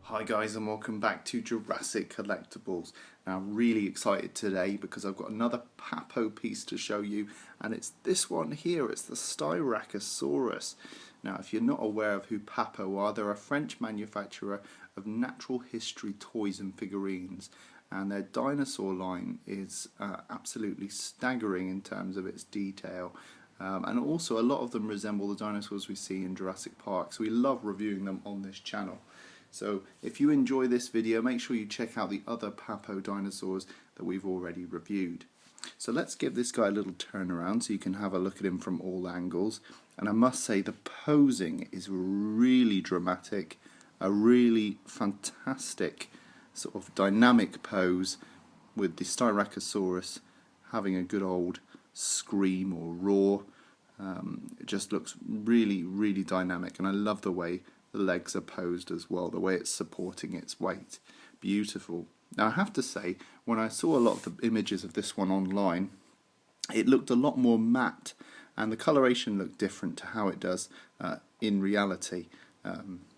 Hi guys, and welcome back to Jurassic Collectibles. Now I'm really excited today because I've got another Papo piece to show you, and it's this one here. It's the Styracosaurus. Now if you're not aware of who Papo are, they're a French manufacturer of natural history toys and figurines, and their dinosaur line is absolutely staggering in terms of its detail. And also a lot of them resemble the dinosaurs we see in Jurassic Park, so we love reviewing them on this channel. So if you enjoy this video, make sure you check out the other Papo dinosaurs that we've already reviewed. So let's give this guy a little turn around so you can have a look at him from all angles. And I must say the posing is really dramatic, a really fantastic sort of dynamic pose with the Styracosaurus having a good old scream or roar. It just looks really dynamic, and I love the way the legs are posed as well, the way it's supporting its weight. Beautiful. Now I have to say, when I saw a lot of the images of this one online, it looked a lot more matte, and the coloration looked different to how it does in reality.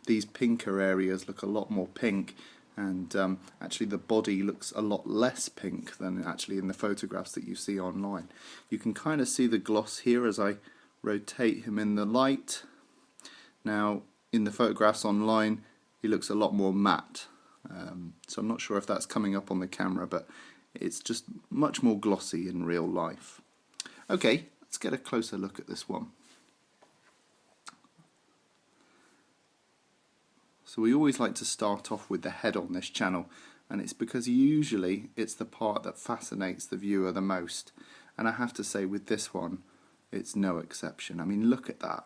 These pinker areas look a lot more pink, and actually the body looks a lot less pink than actually in the photographs that you see online. You can kind of see the gloss here as I rotate him in the light. Now in the photographs online he looks a lot more matte, so I'm not sure if that's coming up on the camera, but it's just much more glossy in real life. Okay, let's get a closer look at this one. So we always like to start off with the head on this channel, and it's because usually it's the part that fascinates the viewer the most, and I have to say with this one it's no exception. I mean, look at that.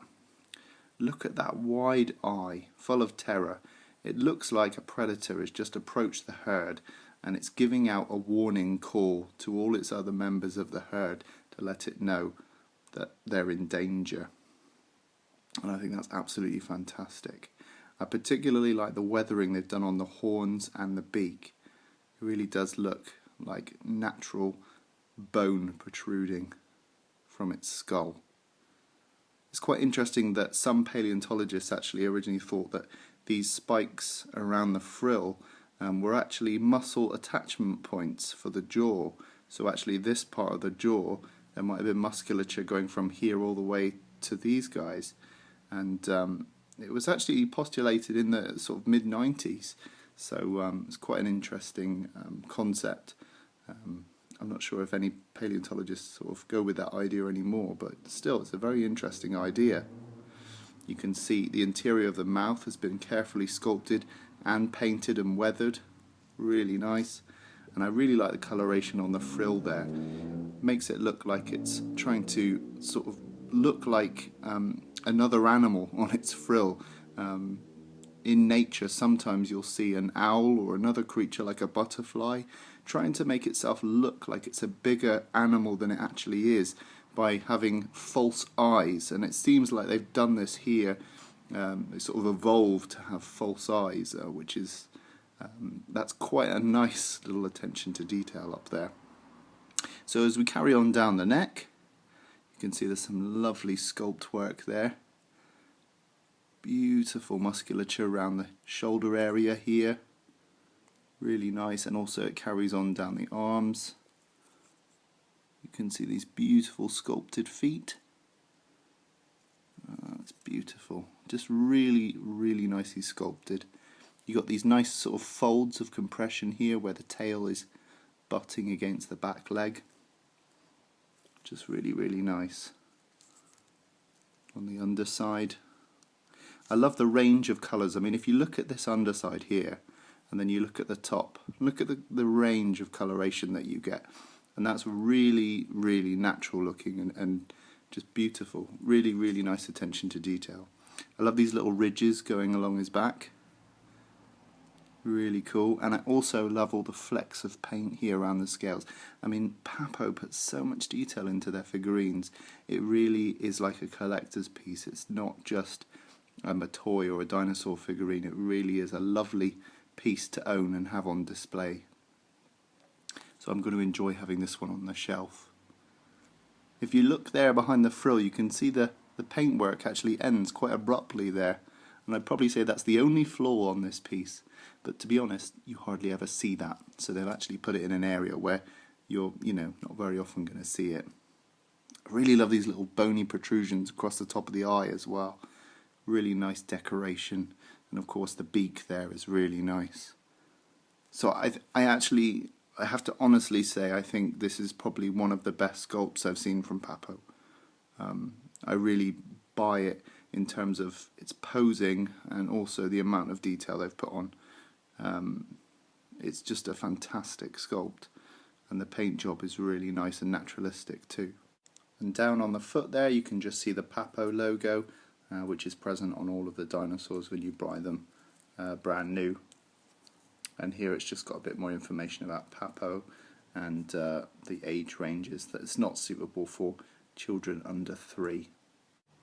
Look at that wide eye, full of terror. It looks like a predator has just approached the herd, and it's giving out a warning call to all its other members of the herd to let it know that they're in danger. And I think that's absolutely fantastic. I particularly like the weathering they've done on the horns and the beak. It really does look like natural bone protruding from its skull. It's quite interesting that some paleontologists actually originally thought that these spikes around the frill were actually muscle attachment points for the jaw. So actually this part of the jaw, there might have been musculature going from here all the way to these guys. And it was actually postulated in the sort of mid-90s. So it's quite an interesting concept. I'm not sure if any paleontologists sort of go with that idea anymore, but still it's a very interesting idea. You can see the interior of the mouth has been carefully sculpted and painted and weathered. Really nice. And I really like the coloration on the frill there. Makes it look like it's trying to sort of look like another animal on its frill. In nature, sometimes you'll see an owl or another creature like a butterfly trying to make itself look like it's a bigger animal than it actually is by having false eyes, and it seems like they've done this here. They sort of evolved to have false eyes, which is that's quite a nice little attention to detail up there. So as we carry on down the neck, you can see there's some lovely sculpt work there. Beautiful musculature around the shoulder area here. Really nice, and also it carries on down the arms. You can see these beautiful sculpted feet. It's beautiful. Just really nicely sculpted. You got these nice sort of folds of compression here where the tail is butting against the back leg. Just really nice. On the underside, I love the range of colours. I mean, if you look at this underside here and then you look at the top, look at the range of coloration that you get, and that's really natural looking and just beautiful. Really nice attention to detail. I love these little ridges going along his back. Really cool. And I also love all the flecks of paint here around the scales. I mean, Papo puts so much detail into their figurines. It really is like a collector's piece. It's not just a toy or a dinosaur figurine. It really is a lovely piece to own and have on display. So I'm going to enjoy having this one on the shelf. If you look there behind the frill, you can see the paintwork actually ends quite abruptly there, and I'd probably say that's the only flaw on this piece, but to be honest, you hardly ever see that. So they've actually put it in an area where you're, not very often going to see it. I really love these little bony protrusions across the top of the eye as well. Really nice decoration, and of course the beak there is really nice. So I have to honestly say I think this is probably one of the best sculpts I've seen from Papo. I really buy it in terms of its posing and also the amount of detail they've put on. It's just a fantastic sculpt, and the paint job is really nice and naturalistic too. And down on the foot there you can just see the Papo logo, which is present on all of the dinosaurs when you buy them brand new. And here it's just got a bit more information about Papo and the age ranges, that it's not suitable for children under 3.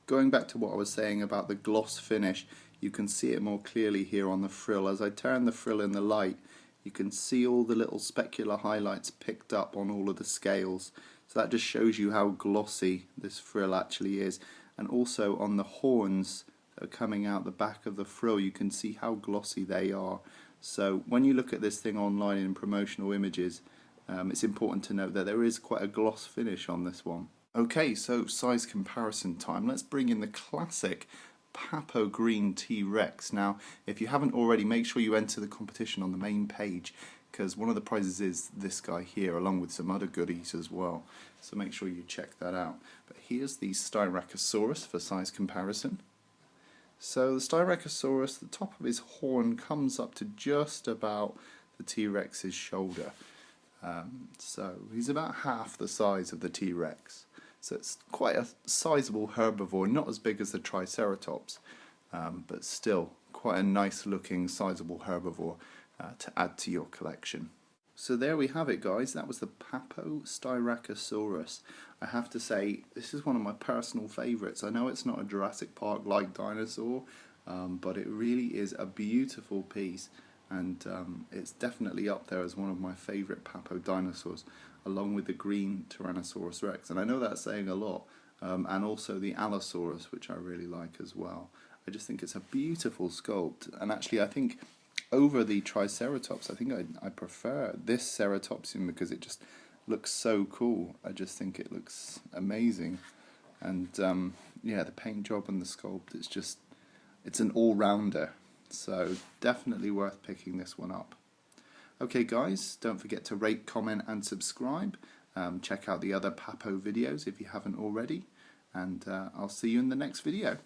Going back to what I was saying about the gloss finish, you can see it more clearly here on the frill. As I turn the frill in the light, you can see all the little specular highlights picked up on all of the scales. So that just shows you how glossy this frill actually is. And also on the horns that are coming out the back of the frill, you can see how glossy they are. So when you look at this thing online in promotional images, it's important to note that there is quite a gloss finish on this one. Okay, so size comparison time. Let's bring in the classic Papo Green T-Rex. Now, if you haven't already, make sure you enter the competition on the main page, because one of the prizes is this guy here, along with some other goodies as well. So make sure you check that out. But here's the Styracosaurus for size comparison. So the Styracosaurus, the top of his horn comes up to just about the T-Rex's shoulder. So he's about half the size of the T-Rex. So it's quite a sizable herbivore, not as big as the Triceratops, but still quite a nice looking sizable herbivore to add to your collection. So there we have it, guys. That was the Papo Styracosaurus. I have to say, this is one of my personal favourites. I know it's not a Jurassic Park-like dinosaur, but it really is a beautiful piece, and it's definitely up there as one of my favourite Papo dinosaurs, along with the green Tyrannosaurus Rex. And I know that's saying a lot, and also the Allosaurus, which I really like as well. I just think it's a beautiful sculpt, and actually I think over the Triceratops, I think I prefer this Ceratopsian because it just looks so cool. I just think it looks amazing, and yeah, the paint job and the sculpt, it's an all-rounder, so definitely worth picking this one up. Okay guys, don't forget to rate, comment and subscribe. Check out the other Papo videos if you haven't already, and I'll see you in the next video.